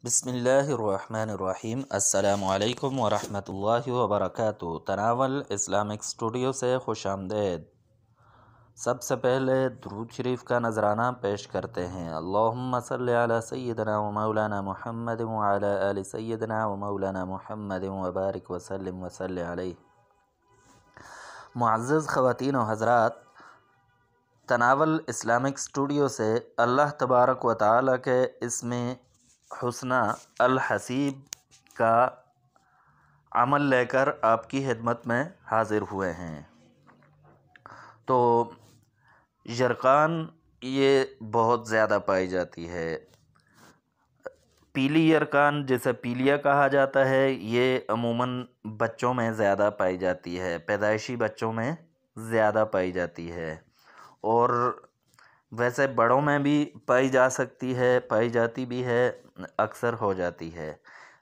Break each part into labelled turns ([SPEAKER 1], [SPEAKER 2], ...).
[SPEAKER 1] بسم اللہ الرحمن الرحیم۔ السلام علیکم ورحمۃ اللہ وبرکاتہ۔ تناول اسلامک اسٹوڈیو سے خوش آمدید۔ سب سے پہلے درود شریف کا نذرانہ پیش کرتے ہیں۔ اللہم صلی علی سیدنا و مولانا محمد وعلی آل سیدنا و مولانا محمد وبارک وسلم وصلی علیہ۔ معزز خواتین و حضرات، تناول اسلامک اسٹوڈیو سے اللہ تبارک و تعالی کے اسم حسنہ الحسیب کا عمل لے کر آپ کی خدمت میں حاضر ہوئے ہیں۔ تو یرقان یہ بہت زیادہ پائی جاتی ہے۔ پیلی یرقان جسے پیلیا کہا جاتا ہے، یہ عموماً بچوں میں زیادہ پائی جاتی ہے، پیدائشی بچوں میں زیادہ پائی جاتی ہے، اور ویسے بڑوں میں بھی پائی جا سکتی ہے، پائی جاتی بھی ہے، اکثر ہو جاتی ہے۔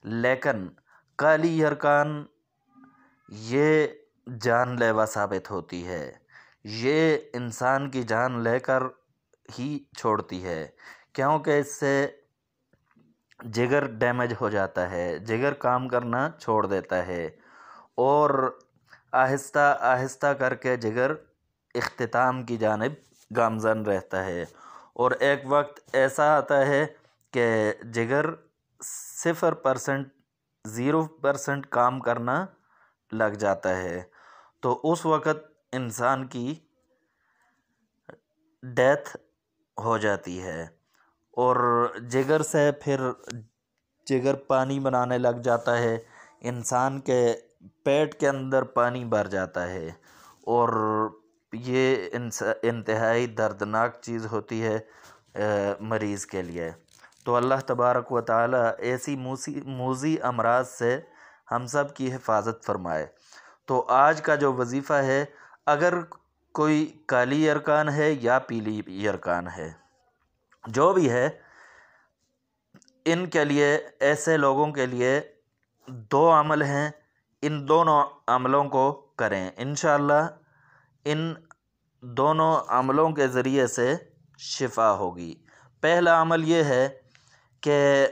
[SPEAKER 1] لیکن کالی یرقان یہ جان لیوا ثابت ہوتی ہے، یہ انسان کی جان لے کر ہی چھوڑتی ہے، کیونکہ اس سے جگر ڈیمیج ہو جاتا ہے، جگر کام کرنا چھوڑ دیتا ہے، اور آہستہ آہستہ کر کے جگر اختتام کی جانب گامزن رہتا ہے، اور ایک وقت ایسا آتا ہے کہ جگر 0%، 0% کام کرنا لگ جاتا ہے، تو اس وقت انسان کی ڈیتھ ہو جاتی ہے، اور جگر سے پھر جگر پانی بنانے لگ جاتا ہے، انسان کے پیٹ کے اندر پانی بھر جاتا ہے، اور یہ انتہائی دردناک چیز ہوتی ہے مریض کے لیے۔ تو اللہ تبارک و تعالی ایسی موذی امراض سے ہم سب کی حفاظت فرمائے۔ تو آج کا جو وظیفہ ہے، اگر کوئی کالی یرقان ہے یا پیلی یرقان ہے، جو بھی ہے، ان کے لیے، ایسے لوگوں کے لیے 2 عمل ہیں، ان دونوں عملوں کو کریں، انشاءاللہ ان دونوں عملوں کے ذریعے سے شفا ہوگی۔ پہلا عمل یہ ہے کہ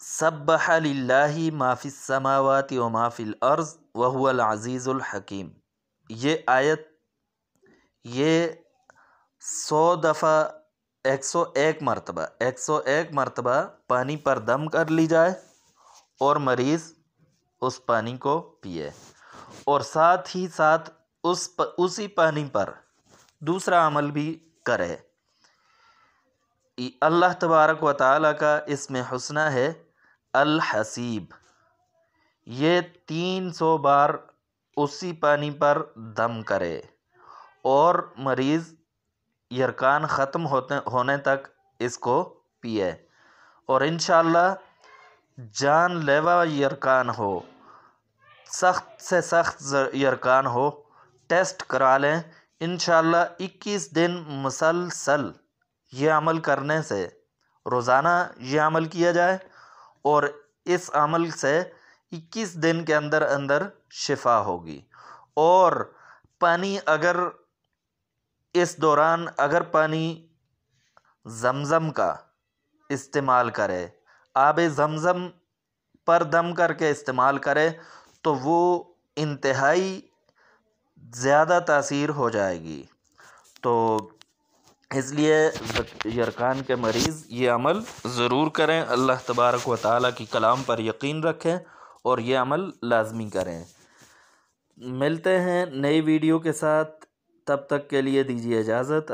[SPEAKER 1] سبح للہ ما فی السماوات و ما فی الارض وہو العزیز الحکیم، یہ آیت یہ 100 دفعہ 101 مرتبہ پانی پر دم کر لی جائے، اور مریض اس پانی کو پیے، اور ساتھ ہی ساتھ اسی پانی پر دوسرا عمل بھی کرے۔ اللہ تبارک و تعالی کا اسم حسنہ ہے الحسیب، یہ 300 بار اسی پانی پر دم کرے، اور مریض یرقان ختم ہونے تک اس کو پیے، اور انشاءاللہ جان لیوا یرقان ہو، سخت سے سخت یرقان ہو، ٹیسٹ کرا لیں، انشاءاللہ 21 دن مسلسل یہ عمل کرنے سے، روزانہ یہ عمل کیا جائے، اور اس عمل سے 21 دن کے اندر اندر شفا ہوگی۔ اور پانی اگر اس دوران پانی زمزم کا استعمال کرے، آب زمزم پر دم کر کے استعمال کرے، تو وہ انتہائی زیادہ تاثیر ہو جائے گی۔ تو اس لیے یرقان کے مریض یہ عمل ضرور کریں، اللہ تبارک و تعالی کی کلام پر یقین رکھیں، اور یہ عمل لازمی کریں۔ ملتے ہیں نئی ویڈیو کے ساتھ، تب تک کے لیے دیجیے اجازت۔